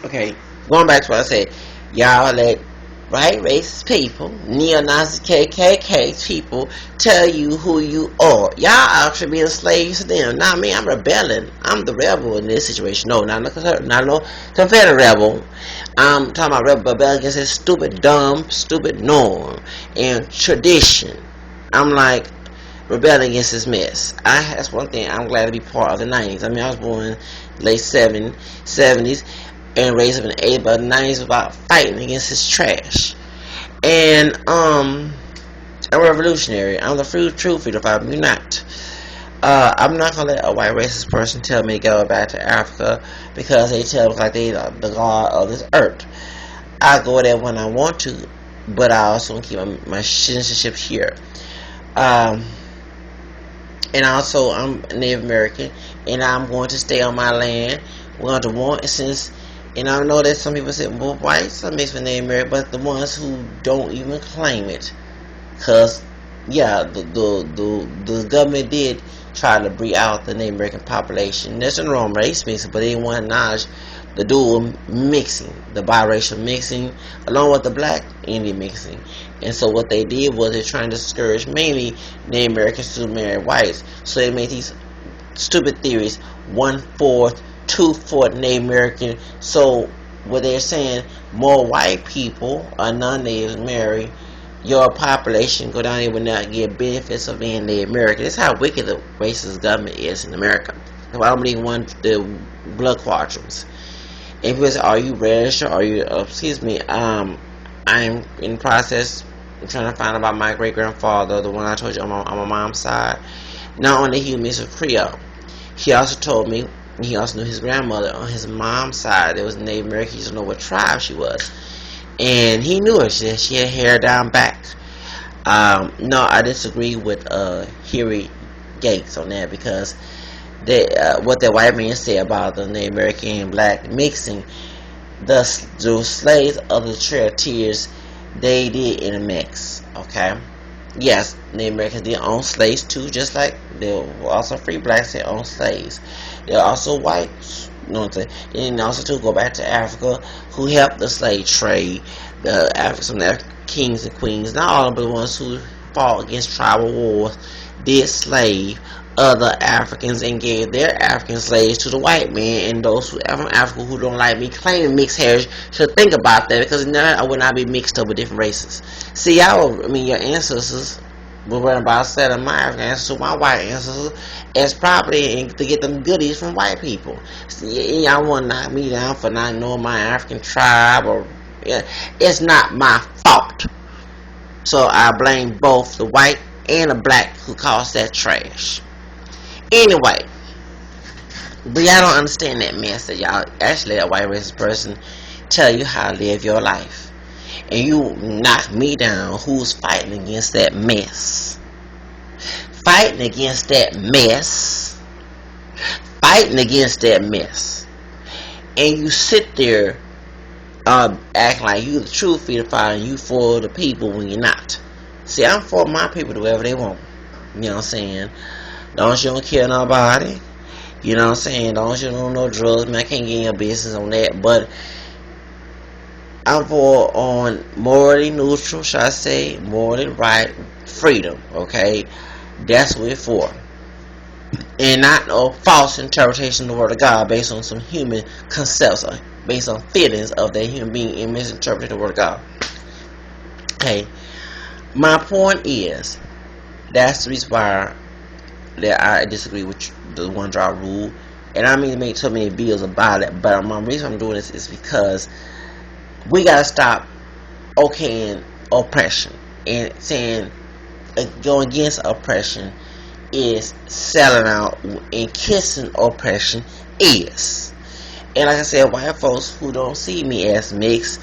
Okay, going back to what I said, y'all let right racist people, neo-Nazi KKK people tell you who you are. Y'all actually being slaves to them. Not me, I'm rebelling. I'm the rebel in this situation. No, not no Confederate rebel. I'm talking about rebel against this stupid, dumb, stupid norm and tradition. I'm like rebelling against this mess. That's one thing. I'm glad to be part of the 90s. I mean, I was born in late 70s and raised up in the 80s, but the 90s was about fighting against this trash. And I'm revolutionary. I'm the true freedom fighter. You're not. I'm not gonna let a white racist person tell me to go back to Africa because they tell me like they are the god of this earth. I go there when I want to, but I also keep my citizenship here. Um, and also I'm Native American, and I'm going to stay on my land. We're going to want since, and I know that some people say, well, whites are mixed with Native American, but the ones who don't even claim it, cause yeah, the government did try to breed out the Native American population. There's no wrong race mixing, but they didn't want to acknowledge the dual mixing, the biracial mixing, along with the black Indian mixing. And so what they did was they're trying to discourage mainly Native Americans to marry whites. So they made these stupid theories: 1/4, 2/4 Native American. So what they're saying, more white people or non-natives marry, your population go down and will not get benefits of being Native American. That's how wicked the racist government is in America. I don't believe the blood quadrants. And people say, are you registered? Are you, excuse me, I'm in process. I'm trying to find out about my great grandfather, the one I told you on my mom's side. Not only he was a Creole, he also told me he also knew his grandmother on his mom's side. It was Native American. He didn't know what tribe she was, and he knew her. She had hair down back. No, I disagree with Harry Gates on that because what that white man said about the Native American and black mixing, the slaves of the Trail of Tears, they did intermix. Okay, yes, Native Americans did own slaves too, just like there were also free blacks that owned slaves. There are also whites, you know what I'm saying? And also to go back to Africa, who helped the slave trade, some kings and queens, not all of them, but the ones who fought against tribal wars, did slave other Africans and gave their African slaves to the white man. And those who are from Africa who don't like me claiming mixed heritage should think about that, because now I would not be mixed up with different races. See, your ancestors were worrying about selling my African ancestors to my white ancestors as property and to get them goodies from white people. See, y'all want to knock me down for not knowing my African tribe, or yeah, it's not my fault. So I blame both the white and the black who caused that trash. Anyway, but y'all don't understand that mess that y'all actually let a white racist person tell you how to live your life. And you knock me down who's fighting against that mess. Fighting against that mess. Fighting against that mess. And you sit there acting like you the true freedom fighter and you for the people when you're not. See, I'm for my people to do whatever they want. You know what I'm saying? Don't you don't kill nobody. You know what I'm saying? Don't you don't know drugs. Man, I can't get in your business on that. But I'm for on morally neutral, should I say, morally right, freedom. Okay? That's what we're for. And not no false interpretation of the word of God based on some human concepts, based on feelings of that human being and misinterpreting the word of God. Okay. My point is, that's the reason why that I disagree with the one drop rule, and I mean to make so many videos about it. But my reason I'm doing this is because we gotta stop okaying oppression and saying going against oppression is selling out, and kissing oppression is. And like I said, white folks who don't see me as mixed,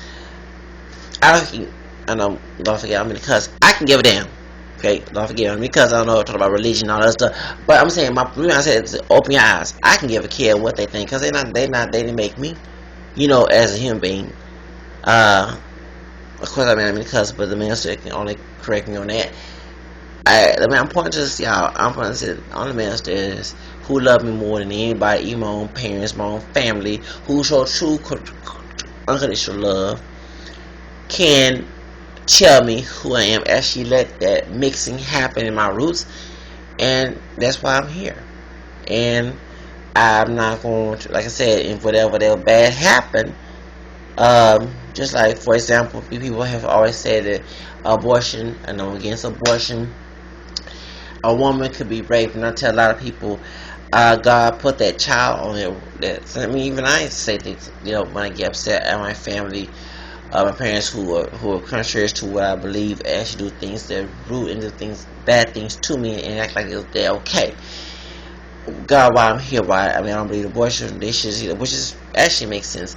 don't forget I'm in the cuss. I can give a damn. Okay, don't forget because I don't know talk about religion and all that stuff. But I'm saying I said is open your eyes. I can give a care what they think because they didn't make me, as a human being. Of course I'm in the cuss, but the minister can only correct me on that. I'm pointing to this, y'all. I'm pointing to the only minister is who love me more than anybody, even my own parents, my own family, who show true unconditional love can tell me who I am. Actually, let that mixing happen in my roots, and that's why I'm here. And I'm not going to, like I said, if whatever bad happen, just like, for example, people have always said that abortion, and I'm against abortion, a woman could be raped, and I tell a lot of people, God put that child on there. I mean, even I say things, when I get upset at my family, my parents who are contrary to what I believe, actually do things that root into things, bad things to me, and act like they're okay. God, why I'm here? Why? I mean, I don't believe abortion. They should, which is actually makes sense.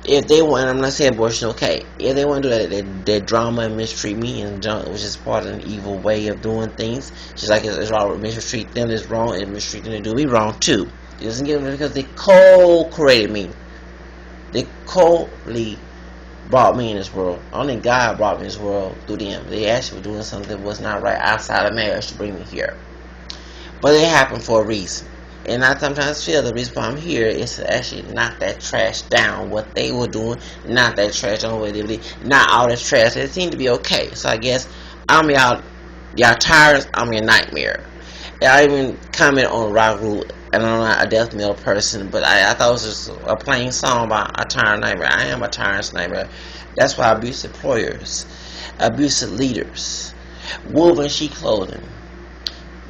If they want, I'm not saying abortion, okay. If they want to do that drama and mistreat me, and which is part of an evil way of doing things, just like it's wrong to mistreat them, it's wrong, and mistreat them to do me wrong too. It doesn't get them because they co-created me. They co-ly brought me in this world. Only God brought me in this world through them. They actually were doing something that was not right outside of marriage to bring me here. But it happened for a reason. And I sometimes feel the reason why I'm here is to actually knock that trash down. What they were doing, knock that trash down. What they did, not all this trash. It seemed to be okay. So I guess I'm y'all tired. I'm your nightmare. And I even comment on Rock Group, and I'm not a death metal person, but I thought it was just a plain song about a tyrant nightmare. I am a tyrant's nightmare. That's why abusive employers, abusive leaders, woven sheep clothing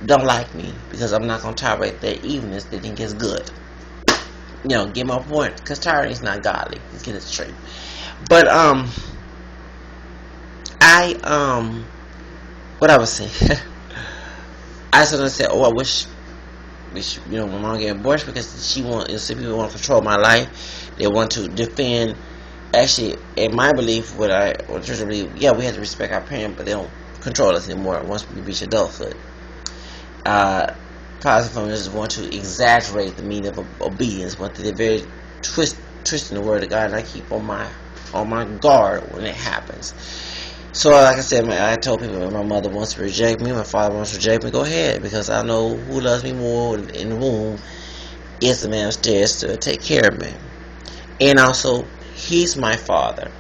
don't like me, because I'm not going to tolerate their evilness. They think it's good. Get my point, because tyranny is not godly. Let's get it straight. But what I was saying, I sort of said, I wish my mom get abortion, because she people want to control my life. They want to defend. Actually, in my belief, what church believe, yeah, we have to respect our parents, but they don't control us anymore once we reach adulthood. Positive feminists want to exaggerate the meaning of obedience, but they're very twisting the word of God, and I keep on my guard when it happens. So, like I said, I told people, if my mother wants to reject me, my father wants to reject me, go ahead, because I know who loves me more in the womb is the man upstairs to take care of me. And also, he's my father.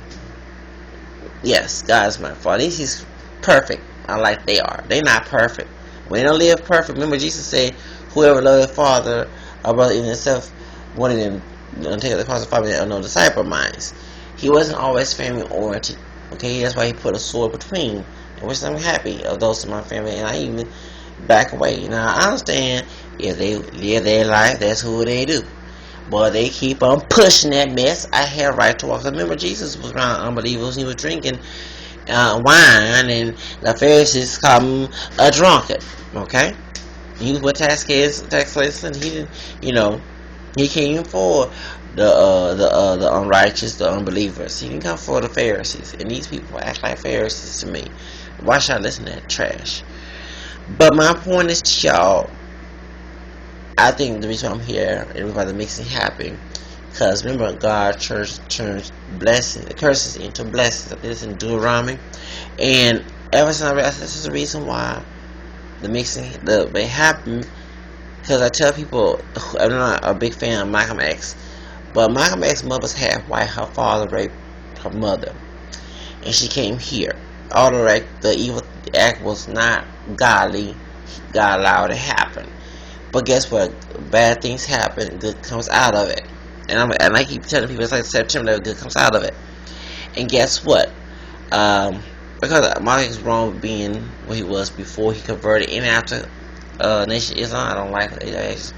Yes, God's my father. He's perfect, unlike they are. They're not perfect. When they don't live perfect, remember Jesus said, whoever loves their father or brother in himself, one of them take the cause of father that no disciple of mine. He wasn't always family oriented. Okay, that's why he put a sword between, and which I'm happy of those in my family, and I even back away. Now I understand if they live their life, that's who they do. But they keep on pushing that mess. I have right to walk. Remember, Jesus was around unbelievers. He was drinking wine, and the Pharisees called him a drunkard. Okay, he was what tax collector. He didn't, he came for the unrighteous, the unbelievers. He didn't come for the Pharisees, and these people act like Pharisees to me. Why should I listen to that trash? But my point is to y'all, I think the reason I'm here and why the mixing happened, because remember, God turns blessings, curses into blessings. This in Deuteronomy, and ever since I realized this is the reason why the mixing may happen. Because I tell people, I'm not a big fan of Malcolm X, but Malcolm X's mother's half white. Her father raped her mother, and she came here. Although the evil act was not godly, God allowed it to happen. But guess what? Bad things happen. Good comes out of it. And I keep telling people, it's like September, that good comes out of it. And guess what? Because Malcolm X was wrong with being what he was before he converted, and after Nation Islam, I don't like it.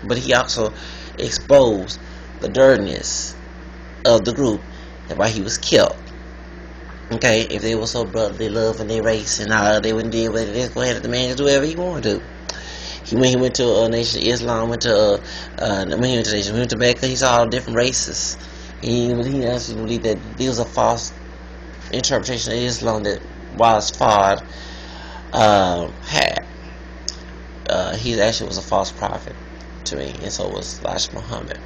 But he also exposed the dirtiness of the group, and why he was killed. Okay, if they were so brotherly love and their race and all, they wouldn't deal with it. Just go ahead and the man just do whatever he wanted to. When he went to Nation Islam, when he went to Mecca, he saw all different races. He actually believed that there was a false interpretation of Islam that Wallace Fard had. He actually was a false prophet to me, and so was Elijah Muhammad.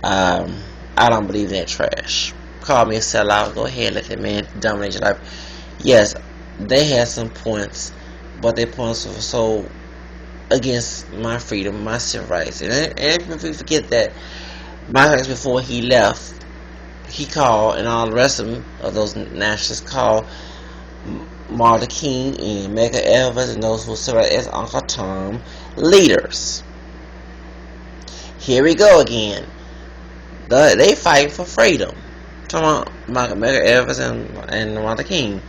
I don't believe that trash. Call me a sellout. Go ahead, let that man dominate your life. Yes, they had some points, but their points were so against my freedom, my civil rights. And if we forget that Malcolm X, before he left, he called, and all the rest of those nationalists called Martin Luther King and Medgar Evers and those who served as Uncle Tom leaders. Here we go again. They fight for freedom. Talking about Medgar Evers and Martin Luther King.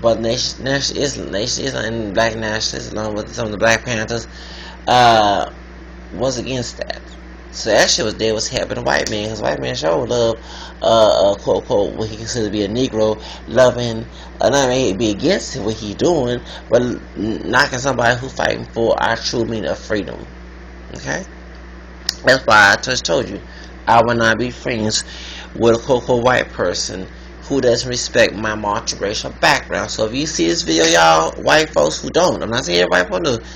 But Nationalism and Black nationalists, along with some of the Black Panthers, was against that. So that shit was helping the white man, because white man sure love, quote quote, what he considers to be a Negro, loving, not maybe be against what he doing, but knocking somebody who fighting for our true meaning of freedom. Okay, that's why I just told you I will not be friends with a quote quote white person who doesn't respect my multiracial background. So if you see this video, y'all, white folks who don't, I'm not saying everybody supposed to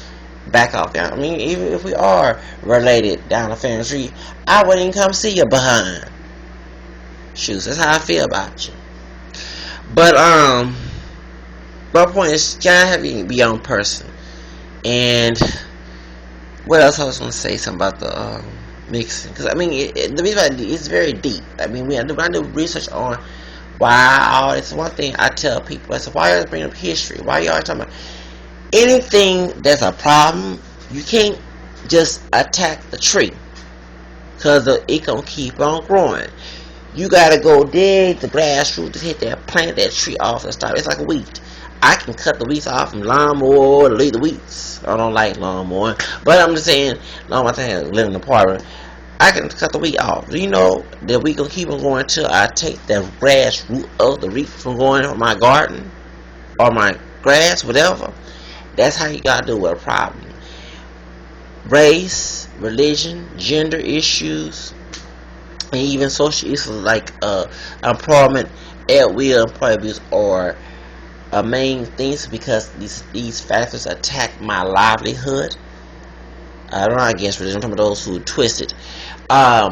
back off. I mean, even if we are related down the family tree, I wouldn't even come see you behind. Shoes, that's how I feel about you. But my point is, you gotta have to be your own person. And what else I was gonna say? Something about the mixing, because I mean, the reason it's very deep. I mean, when I do research on why all this, one thing I tell people, I say, why are you bringing up history? Why are you always talking about anything that's a problem? You can't just attack the tree, because it gonna keep on growing. You gotta go dig the grassroots to hit that, plant that tree off and start. It's like a weed. I can cut the weeds off from lawnmower to leave the weeds. I don't like lawnmower, but I'm just saying, lawnmower thing, live in an apartment, I can cut the weed off. Do you know that we gonna keep on going till I take the grass root of the root from going on my garden or my grass, whatever? That's how you gotta deal with a problem. Race, religion, gender issues, and even social issues like employment, at will, employment abuse are main things, because these factors attack my livelihood. I'm not against religion, I'm talking about those who twist it. I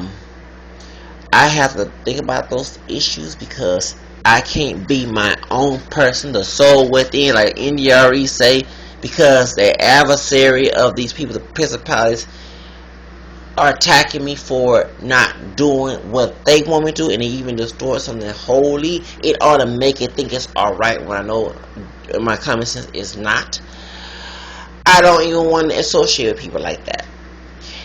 have to think about those issues, because I can't be my own person, the soul within, like NDRE say, because the adversary of these people, the principalities, are attacking me for not doing what they want me to do, and they even destroy something holy. It ought to make it think it's alright when I know my common sense is not. I don't even want to associate with people like that.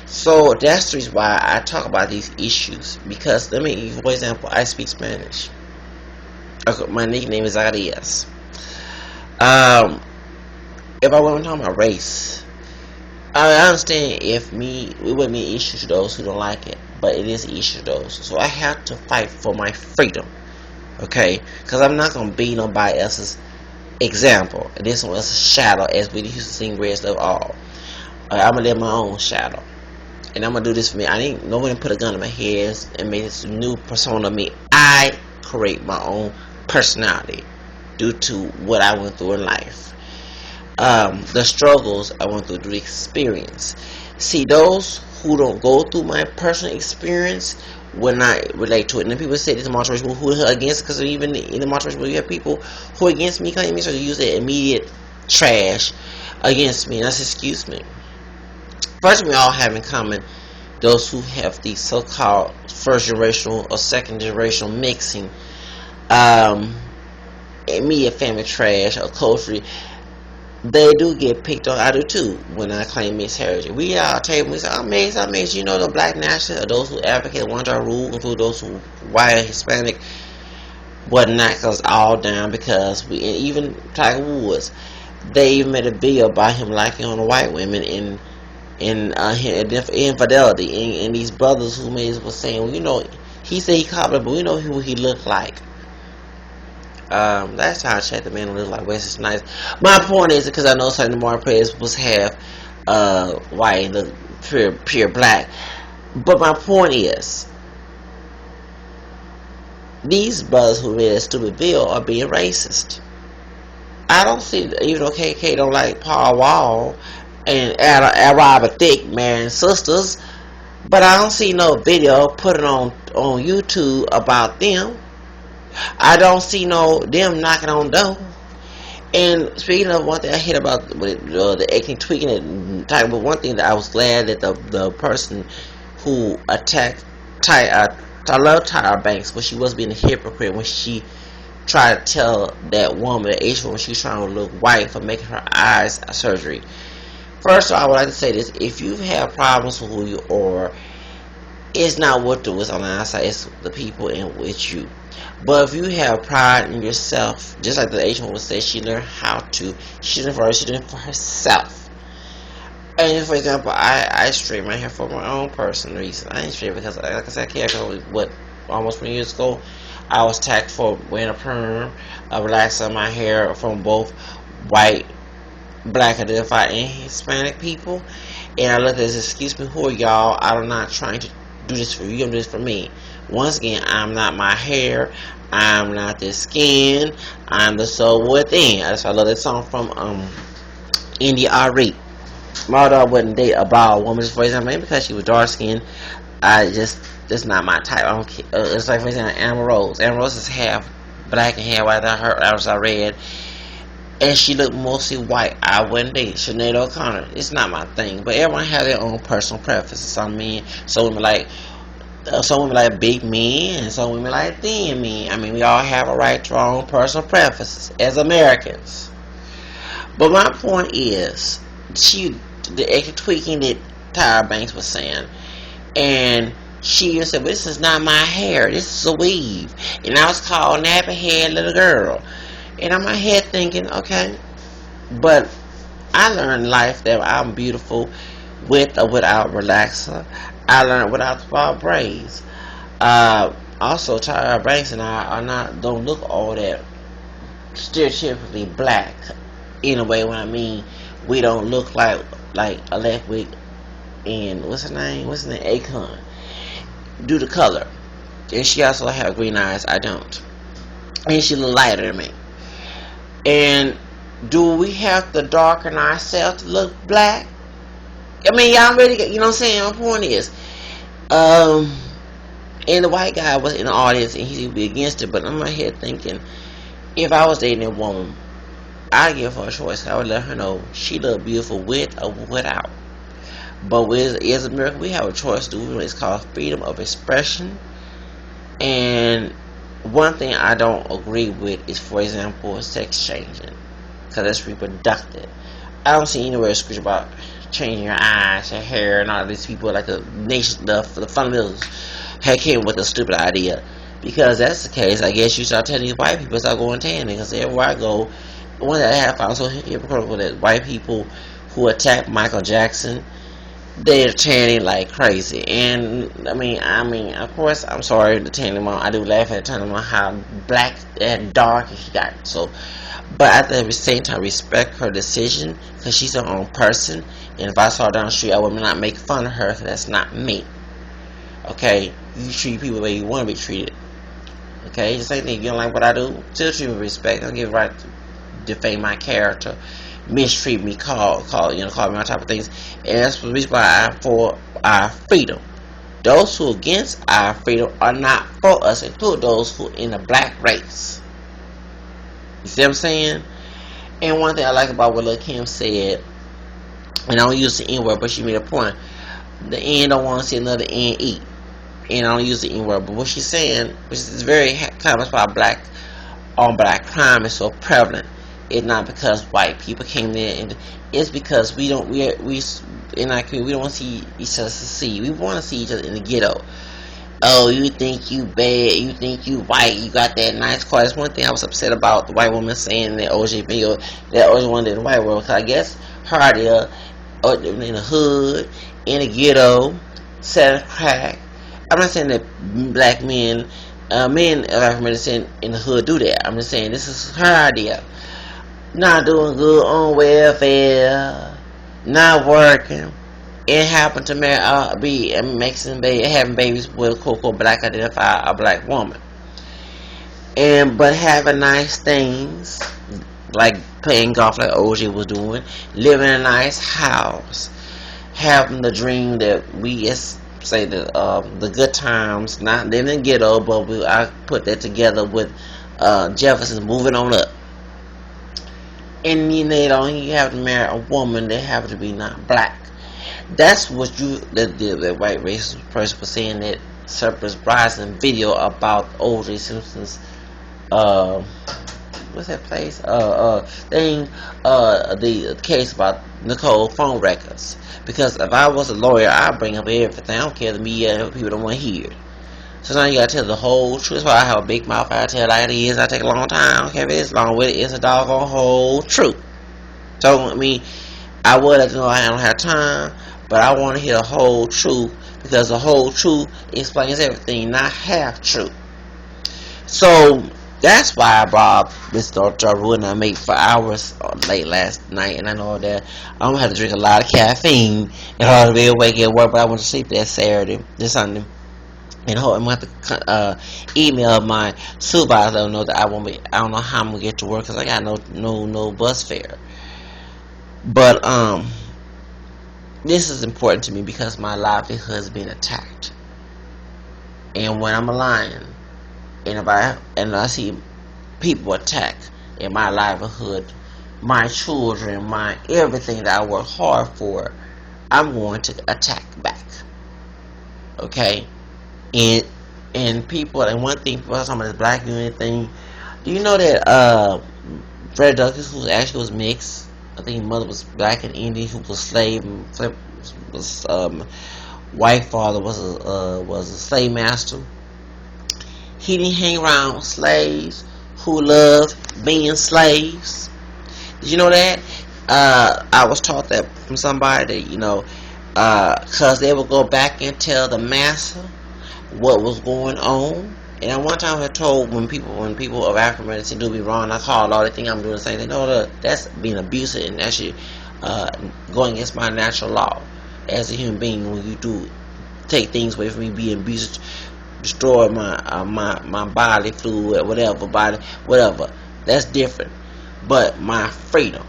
So that's the reason why I talk about these issues, because let me, for example, I speak Spanish. My nickname is Arias. If I want to talk about race, I understand if it wouldn't be an issue to those who don't like it, but it is an issue to those. So I have to fight for my freedom, okay? Because I'm not gonna be nobody else's example. This one is a shadow, as we used to sing "Greatest of All." I'm gonna live my own shadow, and I'm gonna do this for me. I ain't nobody put a gun in my head and make this new persona of me. I create my own personality due to what I went through in life. The struggles I went through, the experience. See, those who don't go through my personal experience will not relate to it. And then people say this multiracial who are against it, because even in the multiracial, you have people who are against me, claiming me, so they use the immediate trash against me. And that's excuse me. First, we all have in common those who have the so-called first generational or second generational mixing, immediate family trash or culture. They do get picked on. I do too when I claim mixed heritage. We are a table. We say, I'm mixed. You know, the black nationalists, or those who advocate one-child rule, include those who white, Hispanic, would knock us all down, because we, and even Tiger Woods, they even made a video about him liking on the white women in infidelity. And these brothers who made it was saying, well, you know, he said he caught it, but we know who he looked like. That's how I check the man look like Wesley Snipes. My point is, because I know certain more players was have white, look pure black. But my point is, these brothers who made a stupid bill are being racist. I don't see, even though KK don't like Paul Wall and Robert Thicke marrying sisters, but I don't see no video put on YouTube about them. I don't see them knocking on door. And speaking of one thing I hit about the acting, tweaking it, talking about one thing that I was glad that the person who attacked I love Tyra Banks, but she was being a hypocrite when she tried to tell that woman, the Asian woman, she was trying to look white for making her eyes surgery. First of all, I would like to say this: if you have problems with who you are, it's not what do is on the outside; it's the people in with you. But if you have pride in yourself, just like the Asian woman said, she learned how to. She did it for herself. And for example, I straighten my hair for my own personal reason. I ain't straight because, like I said, I can't go what almost 20 years ago. I was tagged for wearing a perm, relaxing my hair from both white, black, identified, and Hispanic people. And I looked at this, excuse me, who are y'all? I'm not trying to do this for you, I'm doing this for me. Once again, I'm not my hair, I'm not the skin, I'm the soul within. That's why I love that song from India Ari. My daughter wouldn't date a bald woman, for example, maybe because she was dark skinned. That's not my type. I don't care. It's like, for example, Amber Rose. Amber Rose is half black and half white. I was read, and she looked mostly white. I wouldn't date Sinead O'Connor. It's not my thing. But everyone has their own personal preferences. Some men, some women like big men, and some women like thin men. I mean, we all have a right to our own personal preferences as Americans. But my point is, the extra tweaking that Tyra Banks was saying, and she said, "This is not my hair. This is a weave." And I was called nappy head little girl. And I'm my head thinking, okay, but I learned in life that I'm beautiful with or without relaxer. I learned without the braids. Also, Tyra Banks and I don't look all that stereotypically black. In a way, when I mean we don't look like Electric and what's her name? Akon. Do the color. And she also have green eyes. I don't. And she a little lighter than me. And do we have to darken ourselves to look black? I mean, y'all really get, you know what I'm saying? My point is, and the white guy was in the audience and he would be against it, but I'm my head thinking, if I was dating a woman, I'd give her a choice. I would let her know she look beautiful with or without. But as America, we have a choice to do. It's called freedom of expression. And one thing I don't agree with is, for example, sex changing, because that's reproductive. I don't see anywhere in scripture about changing your eyes, your hair, and all these people like the nation, the fundamentals came with a stupid idea. Because that's the case, I guess you start telling these white people start going tanning. Because everywhere I go, one that I have found so hypocritical that white people who attacked Michael Jackson, they're tanning like crazy. And I mean, of course, I'm sorry to tanning mom. I do laugh at the time about how black and dark he got. So, but at the same time, respect her decision because she's her own person. And if I saw her down the street, I would not make fun of her. Cause that's not me. Okay, you treat people the way you want to be treated. Okay, the same thing. If you don't like what I do, still treat me with respect. Don't give a right to defame my character, mistreat me, call me all type of things. And that's the reason why I'm for our freedom. Those who are against our freedom are not for us, including those who in the black race. You see what I'm saying? And one thing I like about what Lil Kim said, and I don't use the N word, but she made a point. The N don't want to see another N eat. And I don't use the N word, but what she's saying, which is very common about black on black crime, is so prevalent. It's not because white people came there, and it's because we in our community, we don't want to see each other succeed. We want to see each other in the ghetto. Oh, you think you bad? You think you white? You got that nice car? That's one thing I was upset about the white woman saying that OJ video, that OJ wanted in the white world. Cause I guess her idea, in the hood, in the ghetto, selling crack. I'm not saying that black men of African descent in the hood do that. I'm just saying this is her idea. Not doing good on welfare, not working, and happen to be having babies with quote black identify a black woman, but having nice things like playing golf like OJ was doing, living in a nice house, having the dream that we say the good times, not living in ghetto, but I put that together with Jefferson moving on up. And you have to marry a woman that happen to be not black. That's what the white racist person was saying, that surprising video about O.J. Simpson's uh what's that place thing, the case about Nicole phone records. Because if I was a lawyer, I'd bring up everything. I don't care if the media people don't want to hear it. So now you gotta tell the whole truth. That's why I have a big mouth. I tell like it is. I take a long time. I don't care if it's long with it. It's a doggone whole truth. So I mean, I would let you know I don't have time, but I want to hear the whole truth, because the whole truth explains everything, not half truth. So that's why I brought Mr. Jaru and I made for hours late last night, and I know that I'm gonna have to drink a lot of caffeine in order to be awake at work. But I went to sleep that Sunday, and I'm gonna have to email my supervisor, let them know that I won't be. I don't know how I'm gonna get to work because I got no bus fare. But this is important to me because my livelihood is being attacked, and when I'm a lion, and if I see people attack in my livelihood, my children, my everything that I work hard for, I'm going to attack back. Okay, and people, and one thing people are talking about this black unity thing. Do you know that Fred Douglass, who actually was mixed, I think his mother was black and Indian, who was slave, was white father was a slave master. He didn't hang around with slaves who loved being slaves. Did you know that? I was taught that from somebody that, cause they would go back and tell the master what was going on. And at one time I told when people of African American do me wrong, I called all they think I'm doing the same thing. No, that's being abusive and actually going against my natural law as a human being. When you do take things away from me, being abusive, destroy my body fluid, whatever. That's different. But my freedom.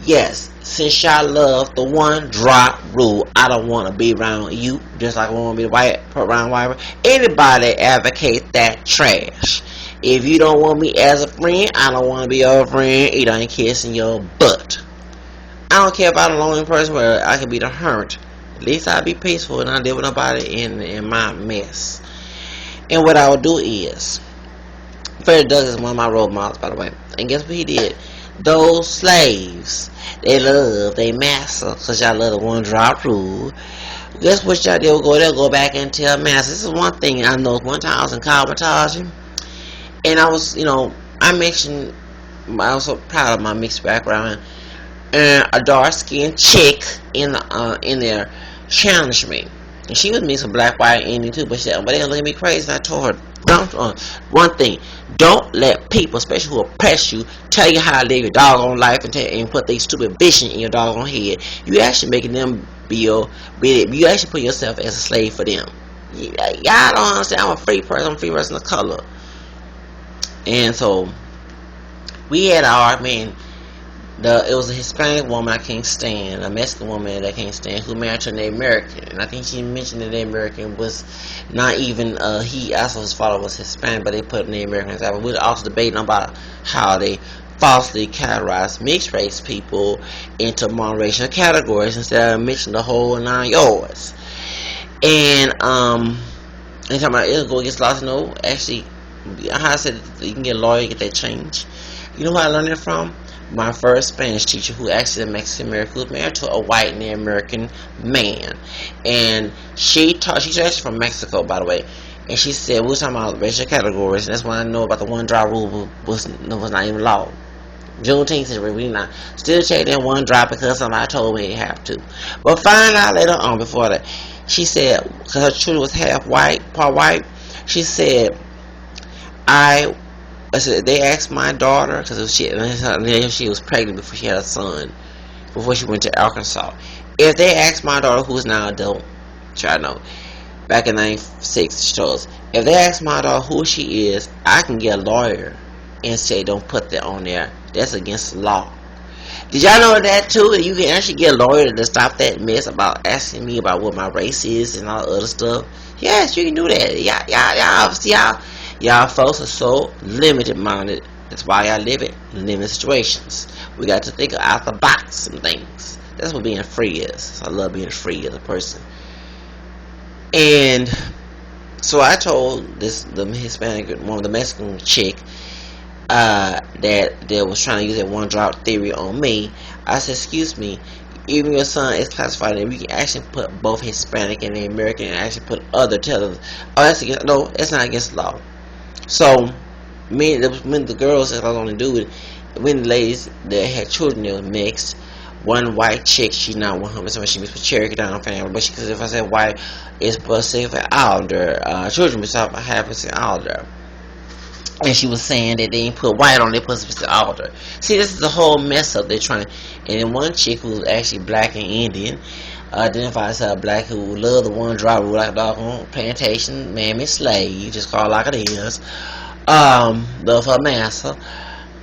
Yes, since y'all love the one drop rule, I don't want to be around you, just like I want to be around white. Anybody advocate that trash. If you don't want me as a friend, I don't want to be your friend either. I ain't kissing your butt. I don't care if I'm a lonely person where I can be the hermit. At least I'll be peaceful and I deal with nobody in my mess. And what I would do is, Fred Douglass is one of my role models, by the way. And guess what he did? Those slaves, they love their master, because y'all love the one drop rule. Guess what y'all did? They'll go back and tell master. This is one thing I know. One time I was in cosmetology, and I was, I mentioned, I was so proud of my mixed background, and a dark skinned chick in there challenged me. And she was me some black, white, Indian too, but they don't look at me crazy. And I told her, one thing, don't let people, especially who oppress you, tell you how to live your doggone life and put their stupid vision in your doggone head. You actually making them you actually put yourself as a slave for them. Y'all don't understand. I'm a free person. I'm a free person of color. And so we had our argument. It was a Hispanic woman I can't stand, a Mexican woman that I can't stand, who married to a Native American. And I think she mentioned the Native American was not even, he also, his father was Hispanic, but they put Native Americans out. We were also debating about how they falsely categorize mixed race people into monoracial categories instead of mixing the whole 9 yards. And, anytime it'll go against laws, actually, how I said, you can get a lawyer, get that change. You know who I learned it from? My first Spanish teacher, who actually a Mexican American, who was married to a white Native American man, and she's actually from Mexico, by the way. And she said we were talking about racial categories, and that's when I know about the one drop rule was not even law. Juneteenth is really not. Still check that one drop because somebody told me you have to. But find out later on. Before that, she said, because her children was half white, part white. She said, I said, they asked my daughter, because she was pregnant before she had a son, before she went to Arkansas. If they asked my daughter, who is now adult, try to know, back in 96, she told us, if they ask my daughter who she is, I can get a lawyer and say, don't put that on there. That's against the law. Did y'all know that too? That you can actually get a lawyer to stop that mess about asking me about what my race is and all the other stuff? Yes, you can do that. Y'all folks are so limited minded. That's why y'all live in limited situations. We got to think out the box some things. That's what being free is. I love being free as a person. And So I told the Hispanic woman, the Mexican chick, that they was trying to use that one drop theory on me. I said, excuse me, even your son is classified, and we can actually put both Hispanic and the American, and actually put other tellers. Oh, that's against, no, it's not against the law. So when the girls that I was only doing, when the ladies that had children, they were mixed. One white chick, she's not 100%, she mixed with Cherokee Down family, but because if I said white, it's Pacific Islander. Children beside half Pacific Islander. And she was saying that they didn't put white on their Pacific Islander. See, this is the whole mess up they're trying. And then one chick who's actually black and Indian identifies herself black, who love the one drop rule like a dog on plantation, mammy slave, just call it like it is. Love her master.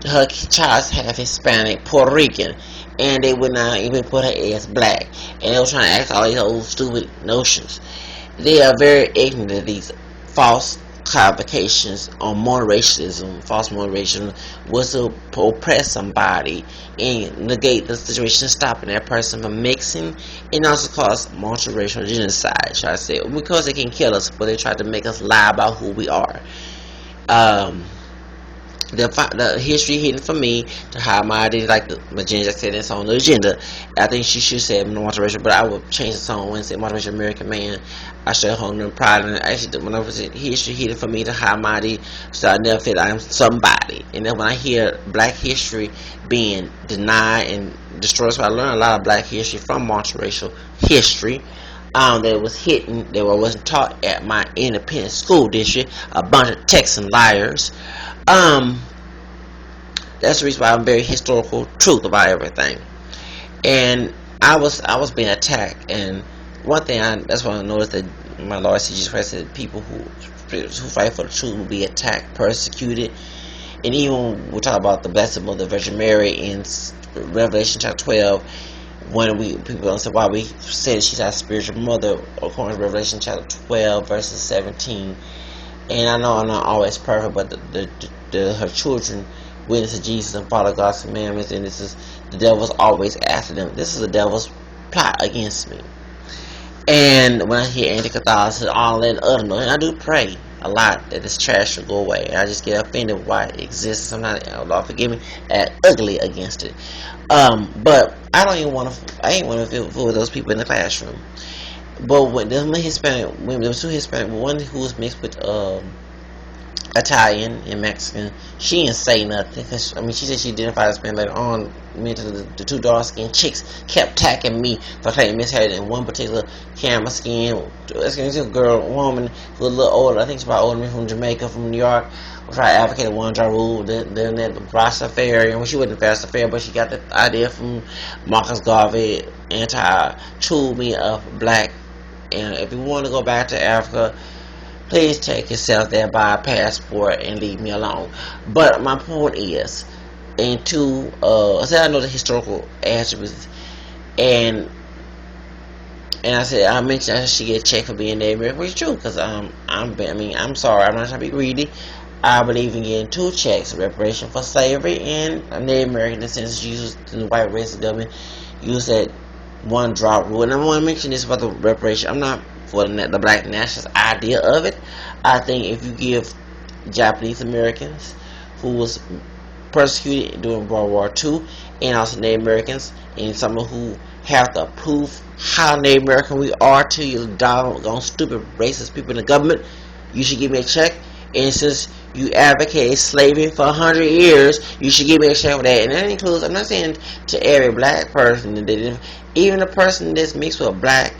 Her child's half Hispanic, Puerto Rican, and they would not even put her as black. And they were trying to act all these old stupid notions. They are very ignorant of these false clarifications on multiracialism. False multiracialism was to oppress somebody and negate the situation, stopping that person from mixing, and also cause multiracial genocide, should I say, because they can kill us, but they try to make us lie about who we are. The history hidden for me to hide my identity, like Virginia just said, it's on the agenda. I think she should say multiracial, but I would change the song when it said multiracial American man. I should hold them pride, and actually when I was history hidden for me to hide my identity, so I never feel I'm somebody. And then when I hear black history being denied and destroyed, so I learned a lot of black history from multiracial history. That was hidden, that wasn't taught at my independent school district. A bunch of Texan liars. That's the reason why I'm very historical truth about everything. And I was being attacked, and one thing that's why I noticed that my Lord Jesus Christ said people who fight for the truth will be attacked, persecuted. And even we talk about the blessing of the Virgin Mary in Revelation chapter 12, when people don't say why we said she's our spiritual mother according to Revelation chapter 12 verses 17. And I know I'm not always perfect, but her children witness to Jesus and follow God's commandments, and this is the devil's always after them. This is the devil's plot against me. And when I hear anti-Catholicism, all that other noise, and I do pray a lot that this trash should go away. And I just get offended why it exists. Sometimes, Lord forgive me, ugly against it. But I don't even want to. I ain't want to feel with those people in the classroom. But when there was Hispanic women, there was two Hispanic, one who was mixed with Italian and Mexican. She didn't say nothing. Cause, I mean, she said she identified as Hispanic later on. The two dark-skinned chicks kept attacking me for claiming miscarriage in one particular camera skin. This woman who was a little older, I think she's about older than me, from Jamaica, from New York, was trying to advocate one drop rule. Then that Rastafarian, well, she wasn't Rastafarian, but she got the idea from Marcus Garvey, anti-true me of black. And if you want to go back to Africa, please take yourself there, buy a passport, and leave me alone. But my point is, I said I know the historical attributes, and I said I mentioned I should get checked for being Native American, which is true, because I'm sorry, I'm not trying to be greedy. I believe in getting two checks: reparation for slavery and Native American descendants used in the white race government used that one drop rule. And I want to mention this about the reparation. I'm not for the black nationalist idea of it. I think if you give Japanese Americans who was persecuted during World War II, and also Native Americans, and someone who have to prove how Native American we are to you doggone stupid racist people in the government, you should give me a check. And since you advocated slavery for 100 years, you should give me a check for that. And that includes, I'm not saying to every black person, even a person that's mixed with a black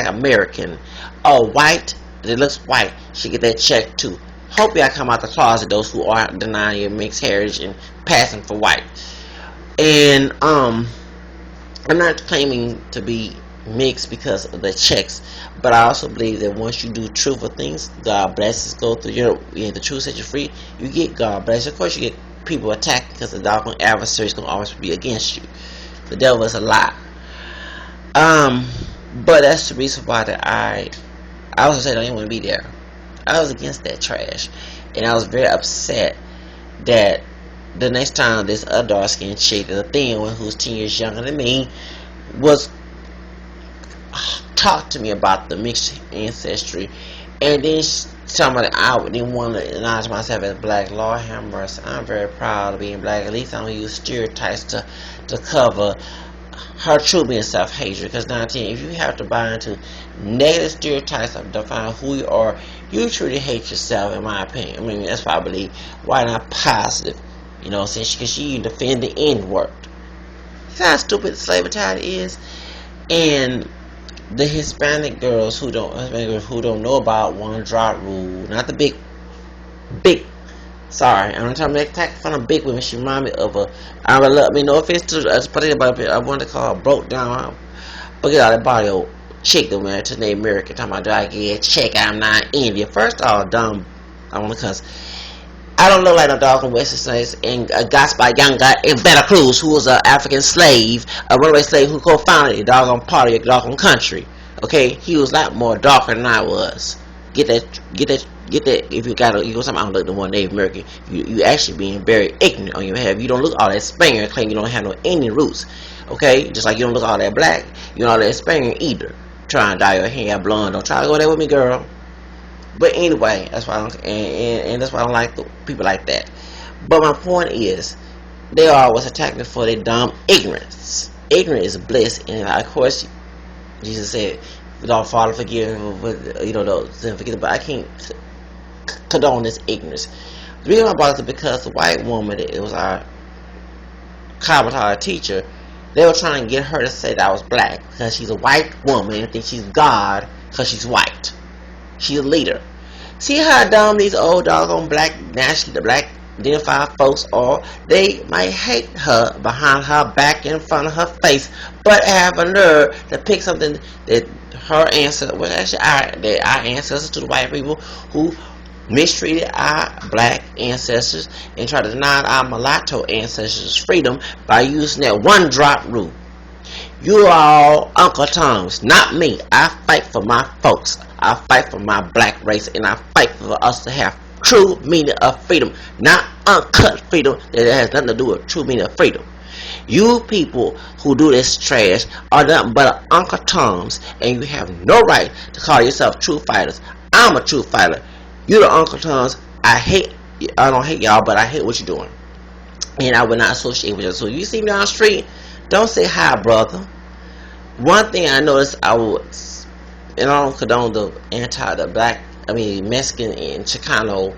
American or white that looks white should get that check too. Hope y'all come out the closet, those who are denying your mixed heritage and passing for white. And I'm not claiming to be mixed because of the checks, but I also believe that once you do truthful things, God blesses go through the truth set you free. You get God bless. Of course, you get people attacked because the doggone adversary is going to always be against you. The devil is a lie. But that's the reason why that I was saying I didn't want to be there. I was against that trash, and I was very upset that the next time this other dark skinned chick, the thin one who's 10 years younger than me, was talk to me about the mixed ancestry And then somebody I didn't want to acknowledge myself as black. Lord have mercy. I'm very proud of being black. At least I don't use stereotypes to cover her true being self-hatred. Because 19, if you have to buy into negative stereotypes of define who you are, you truly hate yourself, in my opinion. I mean, that's why I believe. Why not positive? You know what I'm saying? Because she defend the N-word. See how stupid slave mentality is? And the Hispanic girls who don't know about one drop rule, not the big. Sorry, I'm trying to make attack fun of big women. She remind me of a. I love me. No offense to us, but I wanted to call her broke down. Forget all that body old chick that went to name American talking about do I get check? I'm not Indian. First off, dumb. I want to cuss. I don't look like no dog from Western States, and a gospel by a young guy in Veracruz who was an African slave, a runaway slave who co-founded the doggone part of your doggone country. Okay, he was a lot more darker than I was. Get that. If you got you go something, I don't look the one Native American. You actually being very ignorant on your behalf. You don't look all that Spaniard, claim you don't have no Indian roots. Okay, just like you don't look all that black, you don't all that Spaniard either. Try and dye your hair blonde. Don't try to go there with me, girl. But anyway, that's why I don't, and that's why I don't like people like that. But my point is, they always attack me for their dumb ignorance. Ignorance is bliss, and of course, Jesus said, "Don't Father forgive," but forgive. But I can't condone this ignorance. The reason I brought it is because the white woman, it was our Kabbalah teacher. They were trying to get her to say that I was black because she's a white woman and think she's God because she's white. She's a leader. See how dumb these old doggone black identified folks are? They might hate her behind her back, in front of her face, but have a nerve to pick something that her ancestors, well, actually our ancestors to the white people who mistreated our black ancestors and tried to deny our mulatto ancestors freedom by using that one drop rule. You all Uncle Toms, not me. I fight for my folks. I fight for my black race, and I fight for us to have true meaning of freedom, not uncut freedom that has nothing to do with true meaning of freedom. You people who do this trash are nothing but Uncle Toms, and you have no right to call yourself true fighters. I'm a true fighter. You the Uncle Toms. I don't hate y'all, but I hate what you're doing, and I would not associate with you. So you see me down the street, don't say hi, brother. One thing I noticed, and I don't condone the Mexican and Chicano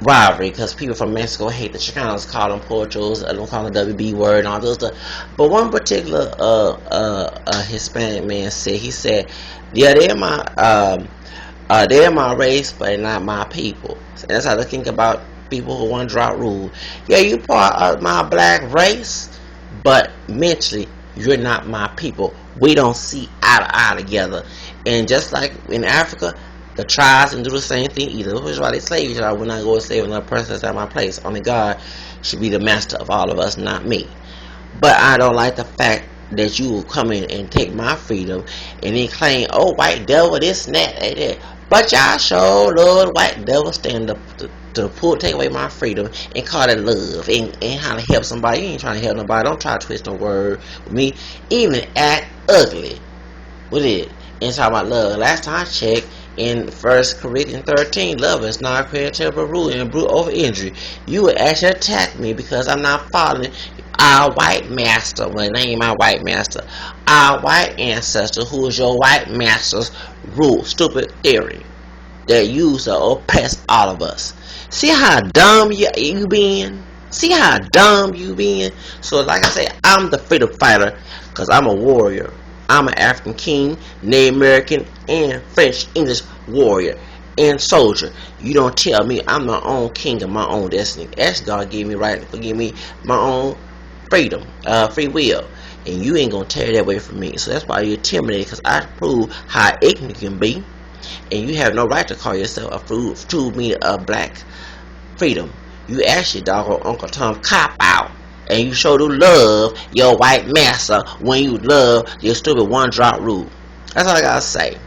rivalry, because people from Mexico hate the Chicanos, call them Porchos, I don't call them WB word and all those stuff. But one particular Hispanic man said, yeah, they're my race, but not my people. And that's how they think about people who want to drop rule. Yeah, you part of my black race, but mentally you're not my people. We don't see eye to eye together. And just like in Africa, the tribes didn't do the same thing either. Which is why they slave each other. When I go and slave another person that's at my place, only God should be the master of all of us, not me. But I don't like the fact that you will come in and take my freedom and then claim, oh, white devil, this and that. But y'all sure love white devil stand up to take away my freedom and call it love and how to help somebody. You ain't trying to help nobody. Don't try to twist no word with me. Even act ugly with it and talk about love. Last time I checked, in 1 Corinthians 13, love is not a credible rule and brute over injury. You would actually attack me because I'm not following our white master. Well, it ain't my white master. Our white ancestor, who is your white master's rule, stupid theory that used to oppress all of us. See how dumb you been? See how dumb you been? So like I say, I'm the freedom fighter because I'm a warrior. I'm an African king, Native American, and French English warrior and soldier. You don't tell me I'm my own king of my own destiny. Ask God gave me right to give me my own freedom, free will. And you ain't gonna tear that away from me. So that's why you're intimidated, because I prove how ignorant you can be. And you have no right to call yourself a true meaning of black freedom. You actually doggone Uncle Tom cop out. And you sure do love your white master when you love your stupid one drop rule. That's all I gotta say.